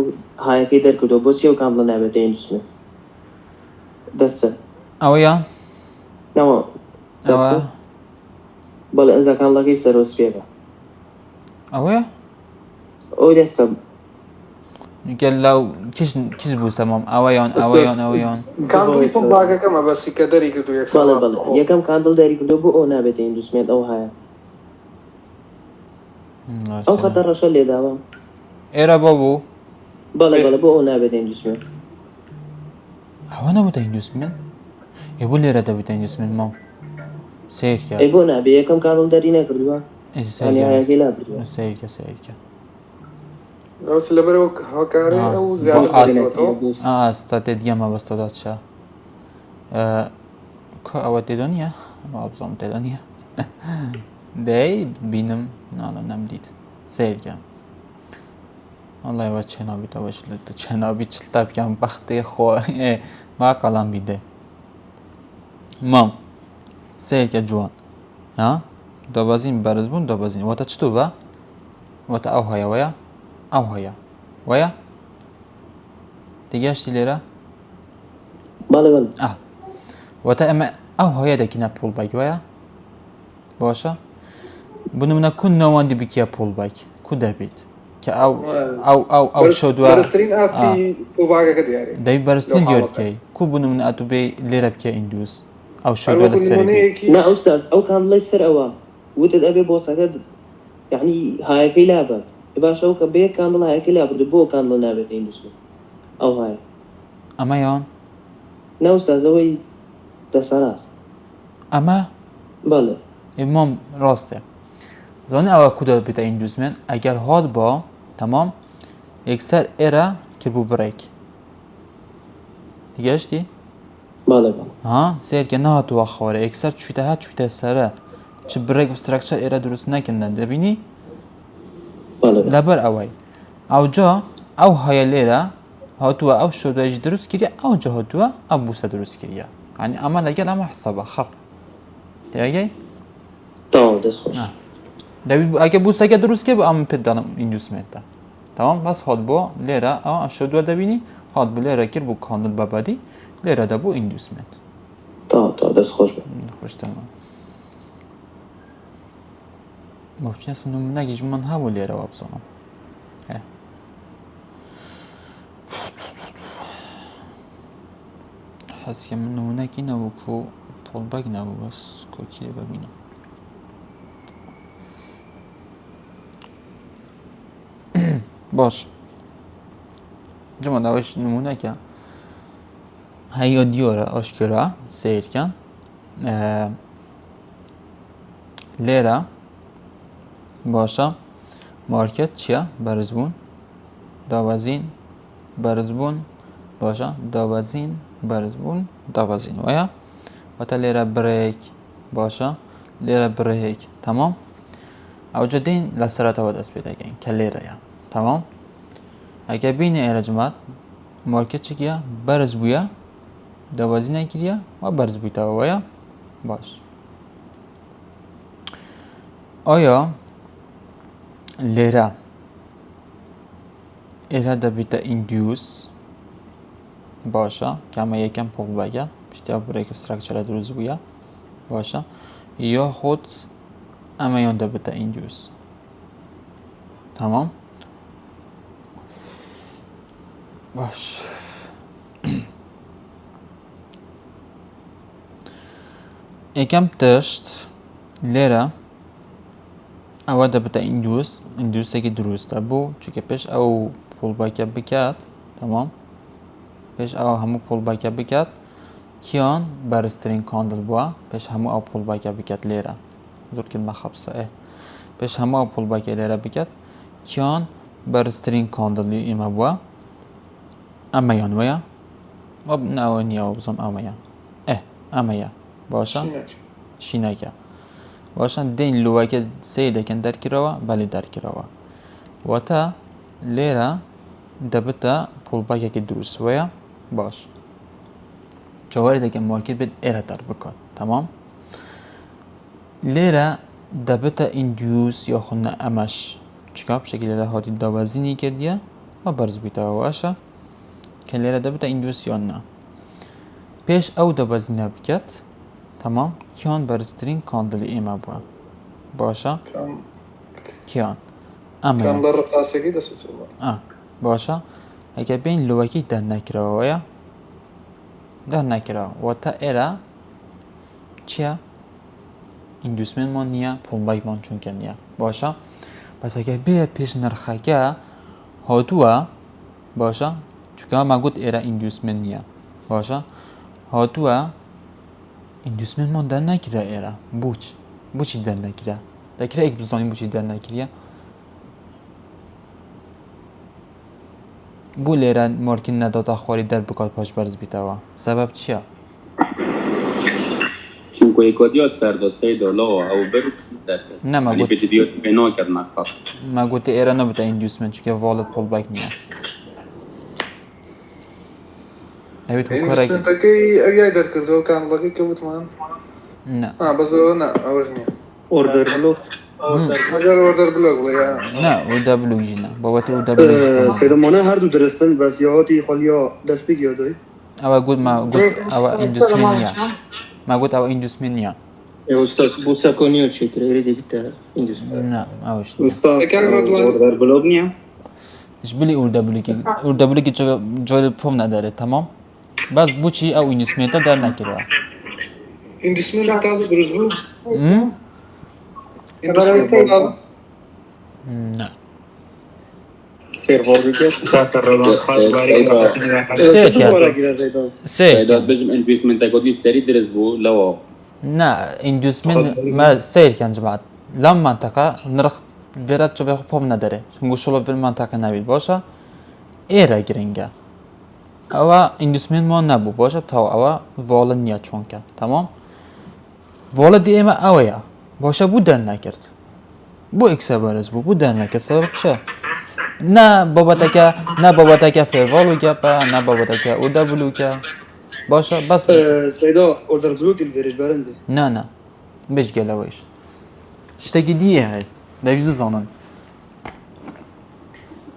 هایەکەی دەرکردەوە بۆچی ئەو کاندڵە نابێتە ئیندوسمنت دەستە ئەوەیە نەوە بەڵێ ئەنجا کاندڵەکەی سەرۆ سپێرە ئەوەیە ئەو دەستە گەل لاو کیش بوو سەمام ئەوەیان کاندڵی پۆڵباکەکەمە بەسی کە دەری کردو یەکەم کاندڵ دەری کردەوە بۆ ئەو نابێتە ئیندوسمنت ئەو هایە ئەو خەتە ڕەشە لێداوە ئێرە بۆ بوو بەڵێ بۆ ئەو نابێتە ئیندوسمنت ئەوە نەبووتە ئیندوسمنت بۆ لێرە دەبێتە ئیندوسمنت مام سیرکە بۆ نابێ یەکەم کاندڵ دەری نەکردووە هایەکەی لابردووە سیرکە لەبەرەوە هاکارێ ئەو ئاستا تێ دیەمە بەستەدا چە ئەوە تێدا نییە بزانم تێدا نییە دەی بینم ناڵم نەمدیت سیرکە ئەڵێوە چێنابیتەوەش چێنابی چلتا بکەم بەختێ خۆ با قەڵام بیدێ مام سیرکە جوان دەبەزین بەرز بوون دەبەزین وەتە چتو بە وەتە ئەو هەیەوەیە ئەو هەیە وەیە تێگەشتی لێرە وەتە ئەمە ئەو هەیە دەکینە پۆڵبایک وایە باشە بنمونە کون نەوەندی بکیە پۆڵبایک کو دەبێت کە ئەو شەو دووە دەی بەرزترین دیۆرکەی کو بنمونە ئەتو بێ لێرە بکە ئیندوس ئەو شەو لە سەرەکی نا ئەوستاز ئەو کاندڵی سەر ئەوە وتت ئەبێ بۆسەکە یعنی هایەکەی لابات باشە ئەو کە بێ کاندڵ هایەکەی لابردو بۆ کاندڵ نابێتە ئیندوسمنت ئەو هایە ئەمەیان نا ئوستاز ئەوەی دەسە ڕاست ئەمە بەڵێ ئێمام ڕاستە زانێ ئەوە کو دەبێتە ئیندوسمنت ئەگەر هات بە تەمام یەکسەر ئێرە کرد بوو بڕێک دیگەشتی سێرکە نهاتووە خۆرە یەکسەر چویتە هات چویتە سەرە چ بڕێک و ستراکچە ئێرە دروست نەکردن دەبینی لەبەر ئەوەی ئەوجا ئەو هەیە لێرە هاتووە ئەو شۆدوێژی دروست کردە ئەوجا هاتووە ئەو بوسە دروست کردە ینی ئەمە لەگەڵ ئەمە حسەبە خەڵ تێگەی دەبێت ئەگە بوسەکە دروست کرد بۆ ئەم پێ دەڵم ئیندوسمنتە تەمام بەس هات بۆ لێرە ئەو شۆدووە دەبینی هات بۆ لێرە کرد بوو کاندڵ بەبەدی لێرە دەبوو ئیندوسمنت دەست خۆش خۆشتەمە بۆچێ نمونەێکی ژمان هەبوو لێرەوە بزانم حس که من نمونه کی نبود کو پول بگ نبود بس کوکی ببینم باش جمع داوش نمونه که هیا دیاره آشکرا سیر کن لیره باشا مارکت چیه برزبون داوزین برزبون باشا داوزین برزبون داوزین ویا و تا لیره بریک باشا لیره بریک تمام او جدین لسرات و دست پیدا کن که لیره یا تمام اگه بینی ایرجمات مارکت چیه برزبویا داوزین نکریه و برزبویتا ویا باش آیا لیره ایره دبیتا ایندیوس باشه که اما یکم پول بگه بیشتر بریک استراکچر دروز بویا باشه یا خود اما یان دبیتا ایندیوس تمام باش یکم تشت لیره او دبیتا ایندیوس که درسته بو چون پیش او پول باکه بکرد تمام پیش او همو پول باکه بکرد کیان برسترین کاندل بوا پیش همو او پول باکه بکرد لیره زور کلمه خبصه پیش همو او پول باکه لیره بکرد کیان برسترین کاندل ایمه بوا اما یان ویا و نوانی او بزم اما یان اما یا باشه شینکه باشن دین لوه که سیده کن در کراوه بلی در کراوه و تا لیره دبتا پول باکه که درست ویا باش جواری ده که مارکت بید ایره در بکن تمام لیره دبتا ایندیوس یا خونه امش چکا بشکل لیره هاتی دوازینی کردیه و برز بیتا واشه که لیره دبتا ایندیوس یا نه پیش او دوازینه بکت تمام کیان برسترین کاندل ایمه بوا باشه کیان اما کاندل رقاصگی دست سوبا باشه اگه بین لوکی در نکره ویا در نکره و تا ایره چیه ایندوسمن من نیه پول بایگ من چون که نیه باشه پس اگه بیه پیش نرخه هاتوه باشه چون ما گود ایره ایندوسمن نیه باشه هاتوه ایندوسمن من در نکره ایره بوچی در نکره دکره ایک بزانی بوچی در نکریه بو لیره مارکین نداتا خواری در بکات پاش برز بیتاوا سبب چیه؟ چون که ایکادیات سرده $3 او برد نه ما گوت بجدیات بنا کرد مقصد ما گوت ایره نبوده ایندوسمن چون که والد پول بک نیه اوید این کاره مسلم تاکی اگه در کرده و کاندل که بود من نه بس نه اول نیه اوردر بلوک اگر اوردر بلاک بیا نه او دبلو جینا بابت او دبلو سیدمانه هر دو درستن بس یا هاتی خالیا دست بگیر دایی او گود ما گود او ایندوسمن نیه ما گود او ایندوسمن نیه استاد بوسا کنیو چکره ایری بیتر ایندوسمن نه اوش نیه استاد اوردر بلوک نیا ايش بلي اور دبلو کی جوال فهم نداره تمام بس بوچی او ایندوسمن تا در نکره ایندوسمن تا درست بود ایندوسمن تا نه سيدات بجم انفيستمنت اكودي سري درس بو لو نه ایندوسمن ما سیر کن جماعت لام منطقه نرخ ویرات جو بخو پم نداره چون شلو ویل منطقه نبید باشه ایره گرینگه اوا ایندوسمن ما نبو باشه تا اوا والا نیا چون کن تمام والا دیمه اویا باشه بو در نکرد بو اکسبرز بو در نکرد سبب چه نه بابتا که فیروالو گپا نه بابتا که او دبلو که باشه بس سیدا اوردر بلوک الفریج برنده نه بیش گلویش شتاکی دیه های دوید زانن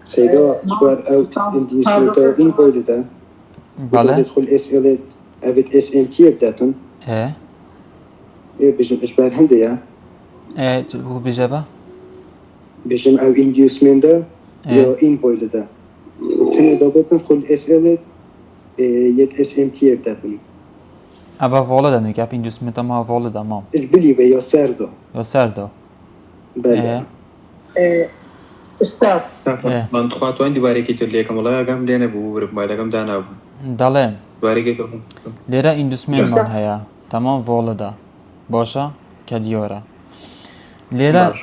سیدا بر اوت اندوسمنت این بایده ده بله تدخل اسئله اوید اس ام کی بداتون بجم اش برهنده یا هو بجوا بجم او اندوسمنت ده یا این بایده ده تنه دابتن خل اسئله يد اس ام تي بداتون ابا والد انو كيف اندوسمنت ما والد امام اجبلي بيا سردو يا سردو بله استاذ من تخاط وين دواري كي تقول لكم والله كم دينا بو رب ما كم دانا دالين دواري كي تقول ليرا اندوسمنت من هيا تمام والدا باشا كديورا ليرا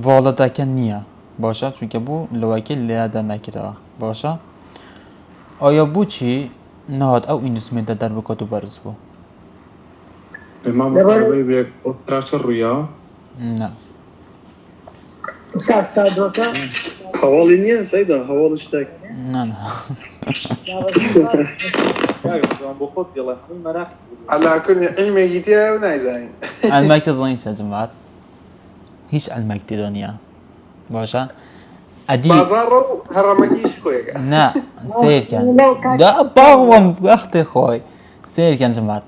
والدا كنيا باشا چونکه بو لواکی لیادا نکرا باشا آیا بو چی نهاد او اندوسمنت در بکاتو برز بو ما مطلبي بيك أستراس الرؤيا نه استاذ دوتا حوالي نيا سيدا حوالي اشتاك نه نه على كل علم جيتيا ونايزاين علمك تظنيش يا جماعة هيش علمك دنيا باشا ادي بازارو هرمجيش كويك نا سير كان دا باغم وقت خوي سير كان جماعة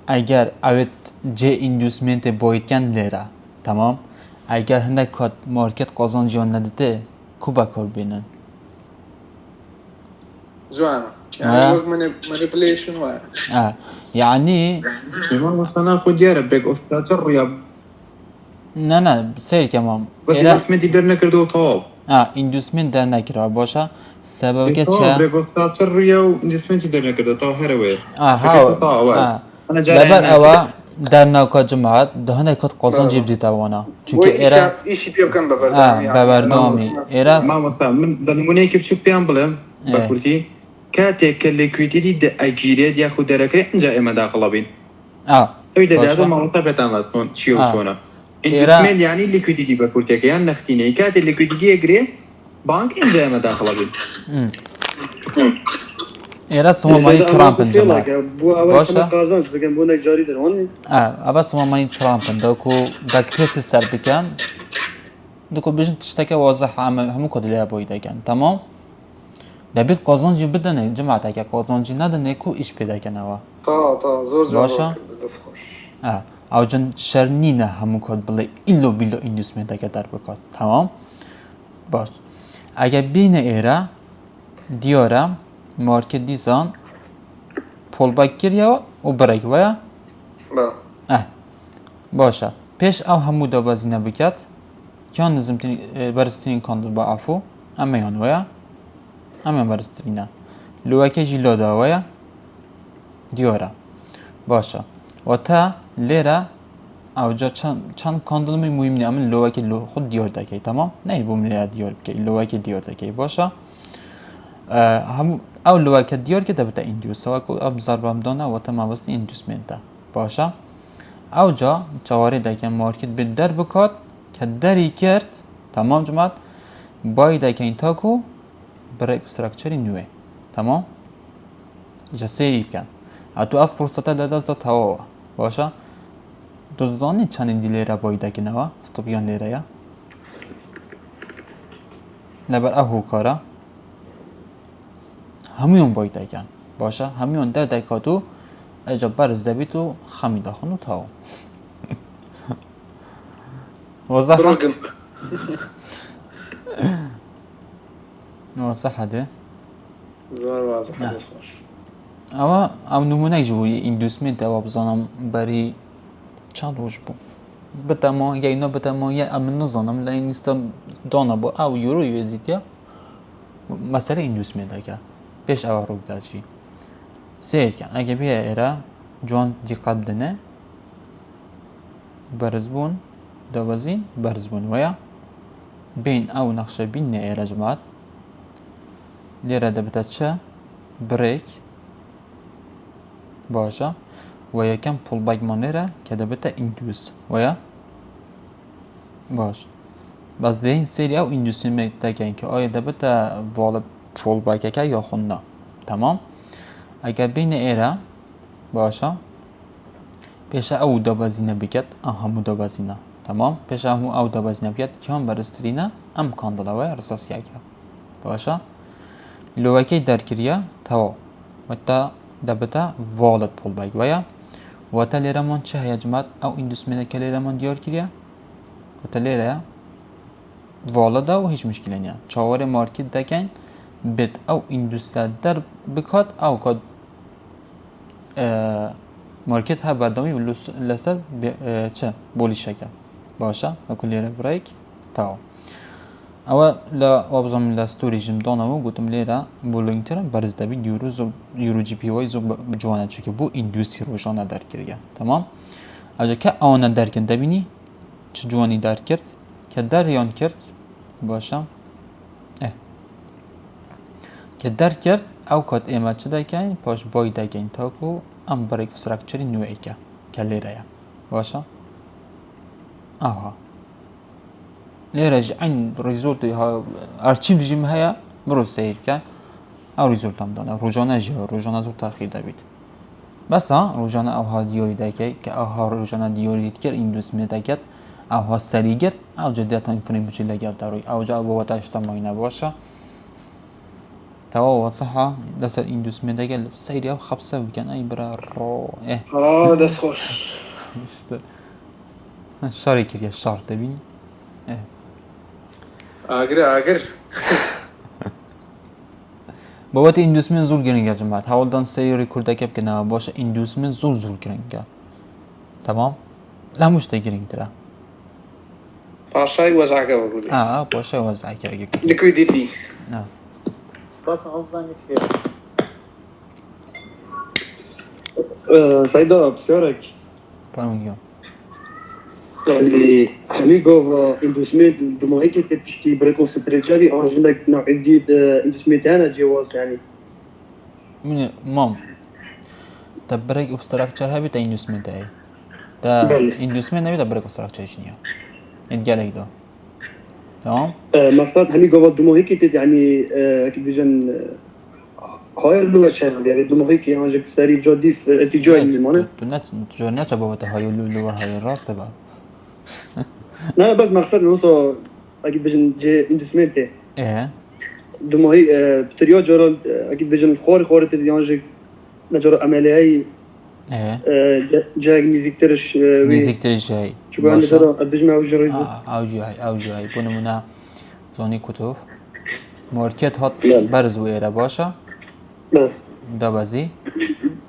اگر اوت جي اندوسمنت بويت كان ليرا تمام اگر هندك كات ماركت قازان جان ندته كوبا كار بينن جوانا يعني مانيبيوليشن واحد يعني ما مثلا خد يا ربك أستراس الرؤيا نه سير كمان اندوسمنت در نکردو طاب اندوسمنت در نکرده باشه سبب که چه استراس الرؤيا و اندوسمنت در نکردو طاب هروي ها لبر اوا در نوکا جماعت دهنه کت قازان جیب دیتا وانا چونکه ایرا ایشی پیاب کن ببردامی ببردامی ایرا ما مثلا من دنمونه كيف شو بيان بلم بقولتي كاتك الليكويديتي د اجيريد ياخذ دركه انجا اما داخل بين اذا هذا ما مرتبط على طون شيء شونه اندوسمنت يعني الليكويديتي بقولتك يعني نفتيني كات الليكويديتي اجري بانك انجا اما داخل بين ایرا سوما مانی ترامپ انجام باشه قازانش بگم بو نجاری درونی اول سوما مانی ترامپ داکو دکترس سر بکن داکو بیشتر تشتکه واضح همون کد لیا باید کن تمام دبیت قازانجی بدنه جماعت اگه قازانجی ندنه کو ایش پیدا کنه و تا زور باشه او جن شرنینه همون کد بله ایلو بیلو اندوسمنت اگه در بکات تمام باش اگه بین ایرا دیارم مارکت دیزان پول باک گیریا و برای ویا باشه پیش او همو دابازی نبکت که نظم برسترین کاندل با عفو اما یان ویا اما برسترینه لوکه جیلا دا ویا دیاره باشه و تا لیره او جا چند کاندل می مهم نی اما لوکه خود دیار دکی تمام نه بوم لیره دیار بکی لوکه دیار دکی باشه همو او لوکه دیار که دبته اندوس سوا کو اب ضربم دانه و تا مبسط اندوسمنت باشه او جا چواری دکن مارکت به در بکات که دری کرد تمام جماعت باید دکن تاکو برای استراکچری نوه تمام جا سیری بکن اتو اف فرصته دست داد هوا باشه دوزانی چند لیره باید دکن هوا استوبیان لیره یا لبر اهو کاره همیون باید دکن باشه همیون در دکاتو اجا برز دبیتو خمی داخنو تاو وضحه واضحه ده زور واضح او نمونه جوی اندوسمنت او بزنم بری چند روش بو بتما یا اینا بتما یا امن نزنم لان نیستم دانا با او یورو یوزیتیا مسئله اندوسمنت اگه پیش او رو بداشی سیر کن اگه بیا ایرا جوان دیقب دنه برزبون دوازین برزبون ویا بین او نقشه بین نه ایرا جماعت لیره دبتت چه بریک باشه و یکم پول باگ مانیره که دبته اندوس ویا باش بس ده این سری او اندوسی میتکن که آیا دبته والد پول باگ که یا خونده تمام اگر بین ایرا باشه پیش او دابازینه بکت همو دابازینه تمام پیش همو او دابازینه بکت که هم برسترینه ام کاندلا و رساسیه که باشه لوکی در کریه تاو و تا دبتا والد پول باگ ویا و تا لیرمان چه هیا جماعت او اندوسمنه که لیرمان دیار کریه و تا لیره والد و هیچ مشکلی نیه چهار مارکت دکن بد او اندوسته در بکات او کد مارکت ها بردامی لسر چه بولی شکل باشه و کلیره بریک تاو اول لا وابزم لاستوری جم دانمو گفتم لیره بولینگتر برز دبی یورو جی پی وای زو جوانه چون بو ایندوسی روزانه در کردیم تمام اجا که آن در کن دبینی چه جوانی در کرد که در یان کرد باشه که در کرد او کات ایمه چه دکین پاش بای دکین تاکو ام بریک استراکچری نوعی که لیره باشه آها لیره جعین ریزولت ها ارچیو رژیم هیا بروز سیر که او ریزولت هم دانه روزانه جه روزانه زور تاخیر دبید بس ها روزانه او ها دیوری دکی که او ها روزانه دیوری دید کرد این دوست می دکت او ها سری گرد او جدیت این فریم بچی لگرد داروی او جا بابت اجتماعی نباشه توا وصحة لسه الاندوس من دقل سيري او خبصة وكان اي برا رو دست خوش işte شاري كريا الشعر تبيني اگر بابت اندوسمن زور گرنگ از جماعت حوالدان سری ریکورد اکب که نه باشه اندوسمن زور گرنگه تمام لا مش تگرنگ ترى پاشای وزعه بقولی پاشای وزعه که اگه لیکویدیتی بس عاوزاني سعيدة بسيارك فرمونيون يعني اميغو اندوسمنت دموعيكي تشتي بريكو ستريتشاري او عندك نوع جديد اندوسمنت انا جواز يعني من مام تبريك اوف ستراكشر هابي تا اندوسمنت اي تا اندوسمنت نبي تبريك اوف ستراكشر شنو اتقالك ده تمام مقصد اميغو دموعيكي يعني اكيد بيجن هاي اللغة شغل يعني دموعيكي يعني جك ساري جدي في اتجاه المانه تجورنيا شبابت هاي اللغة هاي الراس تبع لا بس مقصد نوصل اكيد بيجن جي اندوسمنت ايه دموعي بتريو جرال اكيد بيجن خوري تديانجك نجرا عملية جاك ميزيكترش هاي شو عندك ترى بيجمع وجريد اوجي هاي بونه منا زوني كتوف مارکت هات برز بو ایره باشه دابازی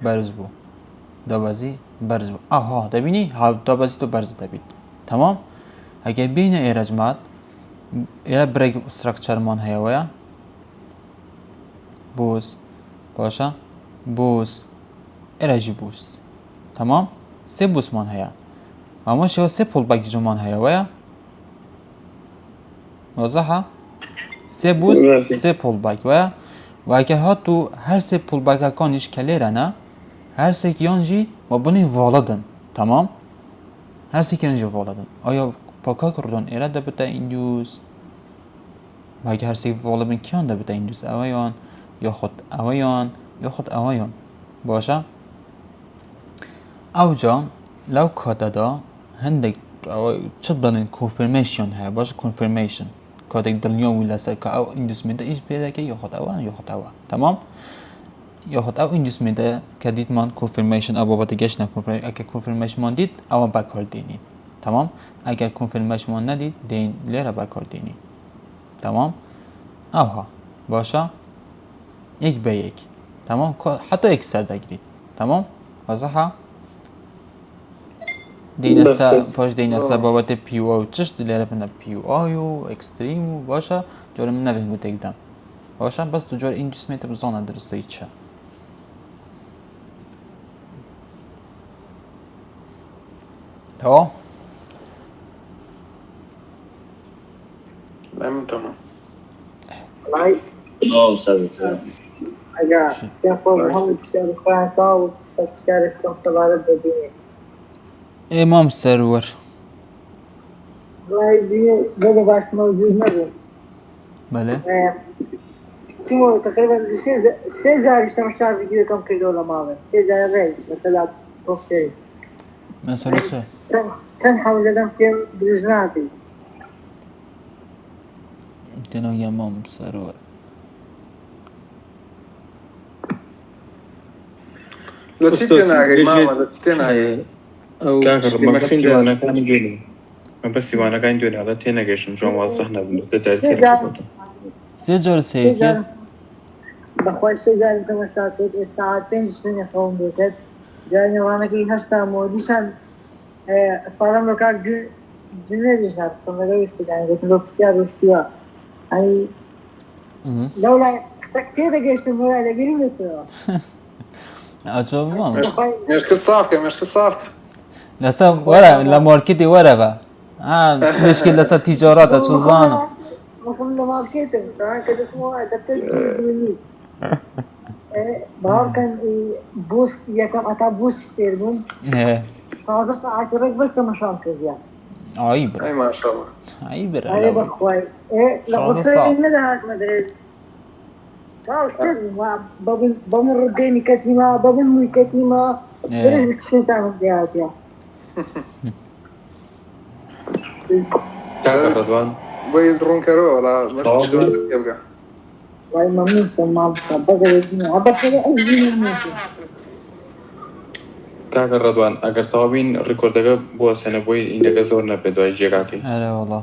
برز بو دابازی برز بو آها دبینی ها دابازی تو برز دبید تمام اگه بین ایره جماعت ایره بریک استراکچر مان هیویا بوز باشه بوز ایره جی بوز تمام سه بوز مان هیا اما شو سه پول باک جمان هیویا واضحه سه بوز سه پول باک و اگه ها تو هر سه پول باک اکانش کلیره نه هر سه کیانجی و بنی والدن تمام هر سه کیانجی والدن آیا پاکا کردن ایره ده بتا ایندوز و اگه هر سه والدن کیان ده بتا ایندوز اویان یا خود اویان یا خود اویان باشه او جا لو کاده دا هندک چه بلن کنفرمیشن ها باشه کنفرمیشن کادک دنیا ولی سر که او اندوسمنت ایش پیدا که یا خود اوان یا خود اوان تمام یا خود او اندوسمنت که دید من کنفرمیشن او بابت گشت نکنفرمیشن اگر کنفرمیشن من دید او بکار دینید تمام اگر کنفرمیشن من ندید دین لیره بکار دینید تمام اوها باشه یک به یک تمام حتی یک سر دگرید تمام واضحه دینسا پاش دینسا بابت پیو او چشت لیره بنا پیو آیو اکستریمو باشه جور من نبینگو تکدم باشه بس تو جور اندوسمنت بزانه درسته چه تا تمام سلام اگر تفاهم هم بسیار فرانسا و بسیار استفاده ببینید امام سرور وای دیگه دیگه باش موجود نبود بله تیمو تقریبا سه جای اشتماشار ویدیو کم کرده ولا ماوه سه جای غیر مثلا گفته مثلا چه تنحاول لدم فيلم بريزناتي تنو امام سرور لا تيتنا ماما لا تيتنا او بس وانا كان دوني على تينا جيش نجوم واضحنا بالتدريس سيجور سيكي بخوای سه جای که مستعد است 5 سنه خوام بوده جاي وانا كي هستا موديشان فارم لو كاك جنري شاب سمعوا يعني قلت له كيا رشتوا يعني لولا احتكت جيش المولا لقيني أجمع مش كصافك لسا ورا لا ماركتي ورا با مشكلة لسا تجارات أتوزانا مفهوم الماركت كده اسمه دكتور باور كان بوس يكم أتا بوس فيرمون خلاص ساعات بس تمشان كذا عيب أي ما شاء الله عيب عيب أخوي لا قلت إن ده هاك مدري كاوستر ما بمر ديني كتيما بمر كتيما درس بس تعمل دياتيا كاكا رضوان بيدرون كرو ولا مش يبقى واي مامي ما بزر هذا كده أجمل كاكا رضوان اگر تابين ريكوردەکە بۆ سەنە بۆی ئینەکە زۆر نەبێت دوای جێگاکەی هلا والله